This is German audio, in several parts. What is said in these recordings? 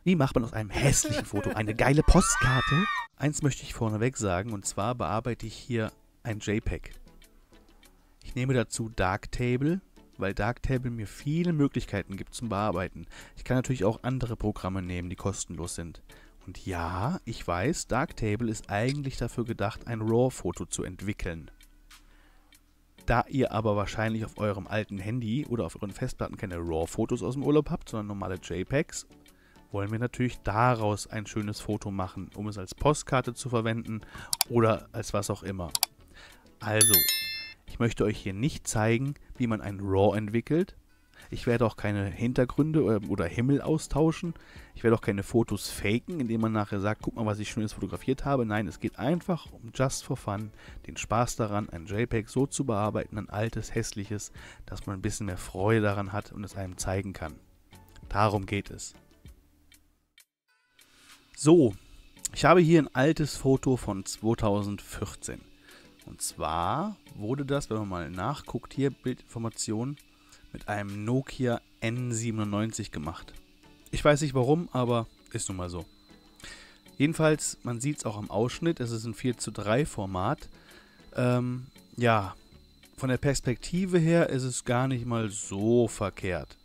Wie macht man aus einem hässlichen Foto eine geile Postkarte? Eins möchte ich vorneweg sagen, und zwar bearbeite ich hier ein JPEG. Ich nehme dazu Darktable, weil Darktable mir viele Möglichkeiten gibt zum Bearbeiten. Ich kann natürlich auch andere Programme nehmen, die kostenlos sind. Und ja, ich weiß, Darktable ist eigentlich dafür gedacht, ein RAW-Foto zu entwickeln. Da ihr aber wahrscheinlich auf eurem alten Handy oder auf euren Festplatten keine RAW-Fotos aus dem Urlaub habt, sondern normale JPEGs, wollen wir natürlich daraus ein schönes Foto machen, um es als Postkarte zu verwenden oder als was auch immer. Also, ich möchte euch hier nicht zeigen, wie man ein RAW entwickelt. Ich werde auch keine Hintergründe oder Himmel austauschen. Ich werde auch keine Fotos faken, indem man nachher sagt, guck mal, was ich Schönes fotografiert habe. Nein, es geht einfach um just for fun, den Spaß daran, ein JPEG so zu bearbeiten, ein altes, hässliches, dass man ein bisschen mehr Freude daran hat und es einem zeigen kann. Darum geht es. So, ich habe hier ein altes Foto von 2014. Und zwar wurde das, wenn man mal nachguckt, hier Bildinformationen, mit einem Nokia N97 gemacht. Ich weiß nicht warum, aber ist nun mal so. Jedenfalls, man sieht es auch am Ausschnitt, es ist ein 4:3 Format. Ja, von der Perspektive her ist es gar nicht mal so verkehrt.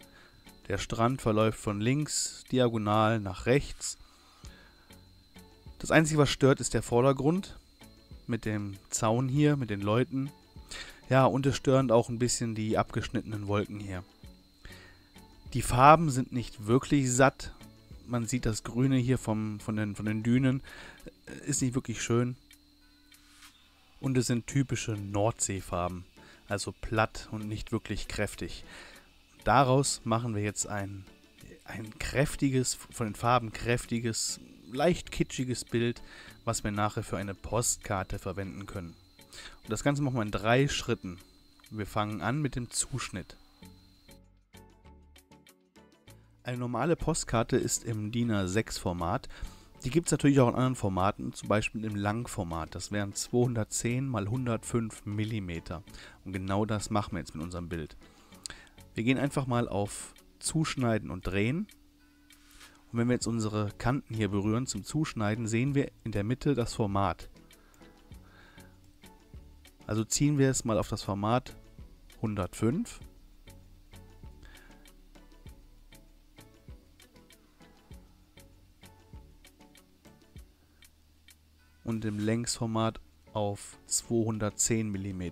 Der Strand verläuft von links diagonal nach rechts. Das Einzige, was stört, ist der Vordergrund mit dem Zaun hier, mit den Leuten. Ja, und es stören auch ein bisschen die abgeschnittenen Wolken hier. Die Farben sind nicht wirklich satt. Man sieht das Grüne hier von den Dünen. Ist nicht wirklich schön. Und es sind typische Nordseefarben. Also platt und nicht wirklich kräftig. Daraus machen wir jetzt ein kräftiges, von den Farben kräftiges, leicht kitschiges Bild, was wir nachher für eine Postkarte verwenden können. Und das Ganze machen wir in 3 Schritten. Wir fangen an mit dem Zuschnitt. Eine normale Postkarte ist im DIN A6 Format. Die gibt es natürlich auch in anderen Formaten, zum Beispiel im Langformat. Das wären 210 x 105 mm. Und genau das machen wir jetzt mit unserem Bild. Wir gehen einfach mal auf Zuschneiden und Drehen. Und wenn wir jetzt unsere Kanten hier berühren zum Zuschneiden, sehen wir in der Mitte das Format. Also ziehen wir es mal auf das Format 105. Und im Längsformat auf 210 mm.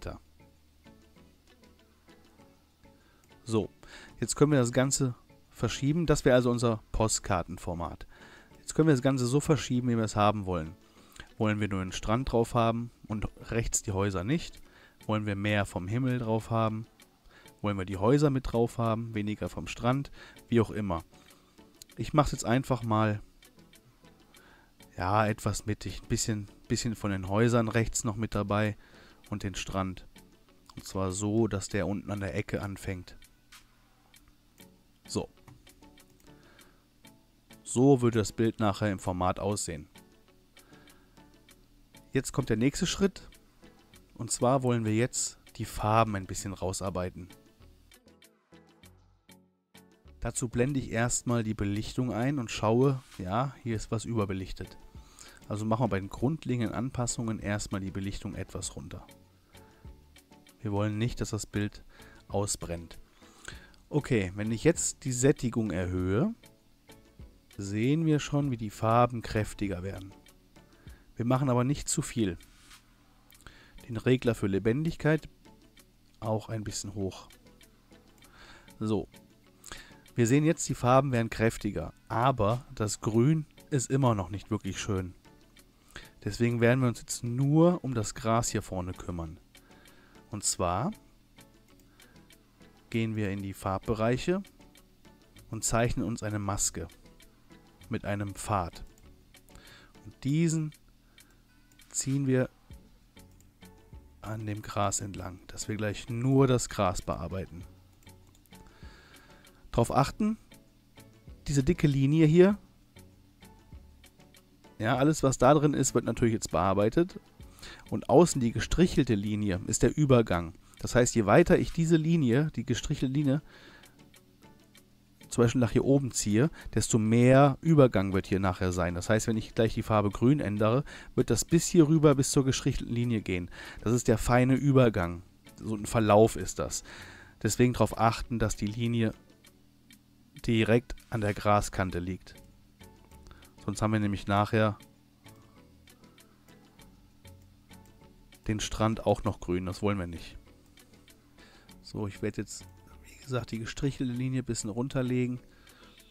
So, jetzt können wir das Ganze verschieben. Das wäre also unser Postkartenformat. Jetzt können wir das Ganze so verschieben, wie wir es haben wollen. Wollen wir nur einen Strand drauf haben und rechts die Häuser nicht? Wollen wir mehr vom Himmel drauf haben? Wollen wir die Häuser mit drauf haben? Weniger vom Strand? Wie auch immer. Ich mache es jetzt einfach mal, ja, etwas mittig. Ein bisschen von den Häusern rechts noch mit dabei und den Strand. Und zwar so, dass der unten an der Ecke anfängt. So. So würde das Bild nachher im Format aussehen. Jetzt kommt der nächste Schritt. Und zwar wollen wir jetzt die Farben ein bisschen rausarbeiten. Dazu blende ich erstmal die Belichtung ein und schaue, ja, hier ist was überbelichtet. Also machen wir bei den grundlegenden Anpassungen erstmal die Belichtung etwas runter. Wir wollen nicht, dass das Bild ausbrennt. Okay, wenn ich jetzt die Sättigung erhöhe, sehen wir schon, wie die Farben kräftiger werden. Wir machen aber nicht zu viel. Den Regler für Lebendigkeit auch ein bisschen hoch. So. Wir sehen jetzt, die Farben werden kräftiger, aber das Grün ist immer noch nicht wirklich schön. Deswegen werden wir uns jetzt nur um das Gras hier vorne kümmern. Und zwar gehen wir in die Farbbereiche und zeichnen uns eine Maske mit einem Pfad. Und diesen ziehen wir an dem Gras entlang, dass wir gleich nur das Gras bearbeiten. Darauf achten, diese dicke Linie hier, ja, alles was da drin ist, wird natürlich jetzt bearbeitet. Und außen die gestrichelte Linie ist der Übergang. Das heißt, je weiter ich diese Linie, die gestrichelte Linie, zum Beispiel nach hier oben ziehe, desto mehr Übergang wird hier nachher sein. Das heißt, wenn ich gleich die Farbe grün ändere, wird das bis hier rüber, bis zur gestrichelten Linie gehen. Das ist der feine Übergang. So ein Verlauf ist das. Deswegen darauf achten, dass die Linie direkt an der Graskante liegt. Sonst haben wir nämlich nachher den Strand auch noch grün. Das wollen wir nicht. So, ich werde jetzt, wie gesagt, die gestrichelte Linie ein bisschen runterlegen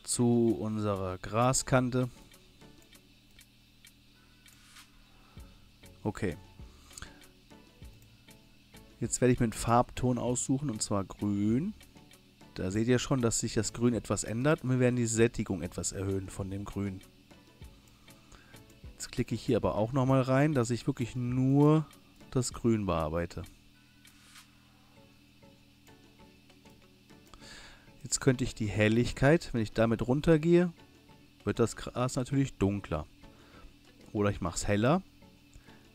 zu unserer Graskante. Okay. Jetzt werde ich mir einen Farbton aussuchen, und zwar grün. Da seht ihr schon, dass sich das Grün etwas ändert und wir werden die Sättigung etwas erhöhen von dem Grün. Jetzt klicke ich hier aber auch nochmal rein, dass ich wirklich nur das Grün bearbeite. Jetzt könnte ich die Helligkeit, wenn ich damit runtergehe, wird das Gras natürlich dunkler. Oder ich mache es heller,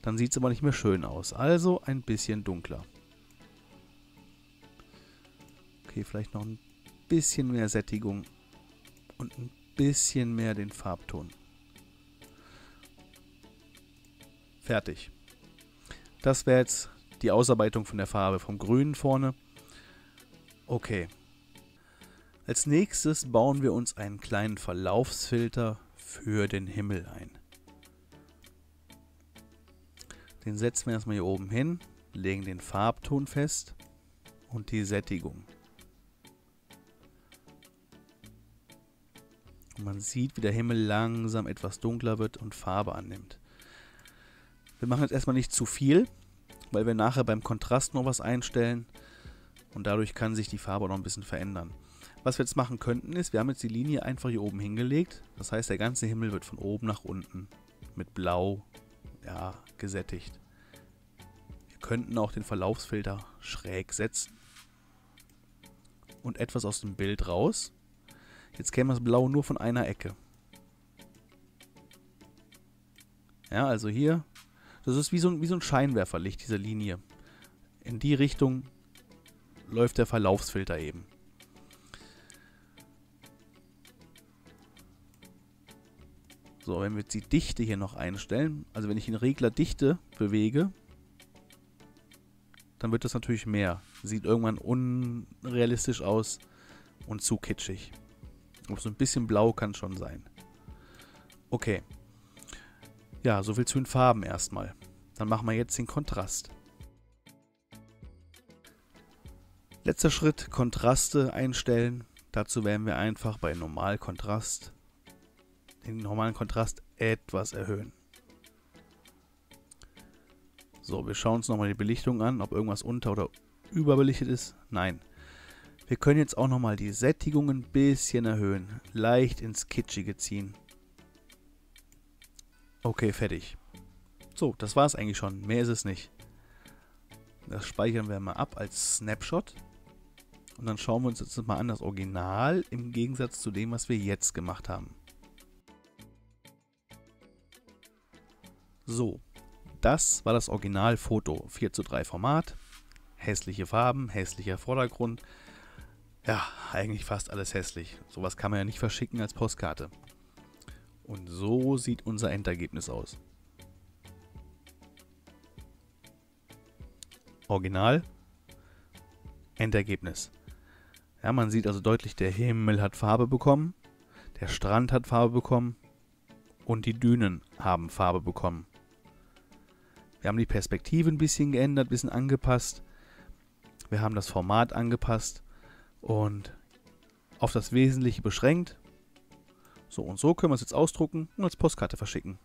dann sieht es aber nicht mehr schön aus. Also ein bisschen dunkler. Okay, vielleicht noch ein bisschen mehr Sättigung und ein bisschen mehr den Farbton. Fertig. Das wäre jetzt die Ausarbeitung von der Farbe vom Grünen vorne. Okay. Als nächstes bauen wir uns einen kleinen Verlaufsfilter für den Himmel ein. Den setzen wir erstmal hier oben hin, legen den Farbton fest und die Sättigung. Und man sieht, wie der Himmel langsam etwas dunkler wird und Farbe annimmt. Wir machen jetzt erstmal nicht zu viel, weil wir nachher beim Kontrast noch was einstellen und dadurch kann sich die Farbe noch ein bisschen verändern. Was wir jetzt machen könnten ist, wir haben jetzt die Linie einfach hier oben hingelegt. Das heißt, der ganze Himmel wird von oben nach unten mit Blau gesättigt. Wir könnten auch den Verlaufsfilter schräg setzen und etwas aus dem Bild raus. Jetzt käme das Blau nur von einer Ecke. Ja, also hier, das ist wie so ein Scheinwerferlicht, diese Linie. In die Richtung läuft der Verlaufsfilter eben. So, wenn wir jetzt die Dichte hier noch einstellen, also wenn ich den Regler Dichte bewege, dann wird das natürlich mehr. Sieht irgendwann unrealistisch aus und zu kitschig. Aber so ein bisschen blau kann schon sein. Okay. Ja, soviel zu den Farben erstmal. Dann machen wir jetzt den Kontrast. Letzter Schritt, Kontraste einstellen. Dazu werden wir einfach bei Normalkontrast den normalen Kontrast etwas erhöhen. So, wir schauen uns nochmal die Belichtung an, ob irgendwas unter- oder überbelichtet ist. Nein. Wir können jetzt auch nochmal die Sättigung ein bisschen erhöhen. Leicht ins Kitschige ziehen. Okay, fertig. So, das war es eigentlich schon. Mehr ist es nicht. Das speichern wir mal ab als Snapshot. Und dann schauen wir uns jetzt mal an das Original im Gegensatz zu dem, was wir jetzt gemacht haben. So, das war das Originalfoto. 4:3 Format. Hässliche Farben, hässlicher Vordergrund. Ja, eigentlich fast alles hässlich. Sowas kann man ja nicht verschicken als Postkarte. Und so sieht unser Endergebnis aus. Original, Endergebnis. Ja, man sieht also deutlich, der Himmel hat Farbe bekommen, der Strand hat Farbe bekommen und die Dünen haben Farbe bekommen. Wir haben die Perspektive ein bisschen geändert, ein bisschen angepasst. Wir haben das Format angepasst und auf das Wesentliche beschränkt. So und so können wir es jetzt ausdrucken und als Postkarte verschicken.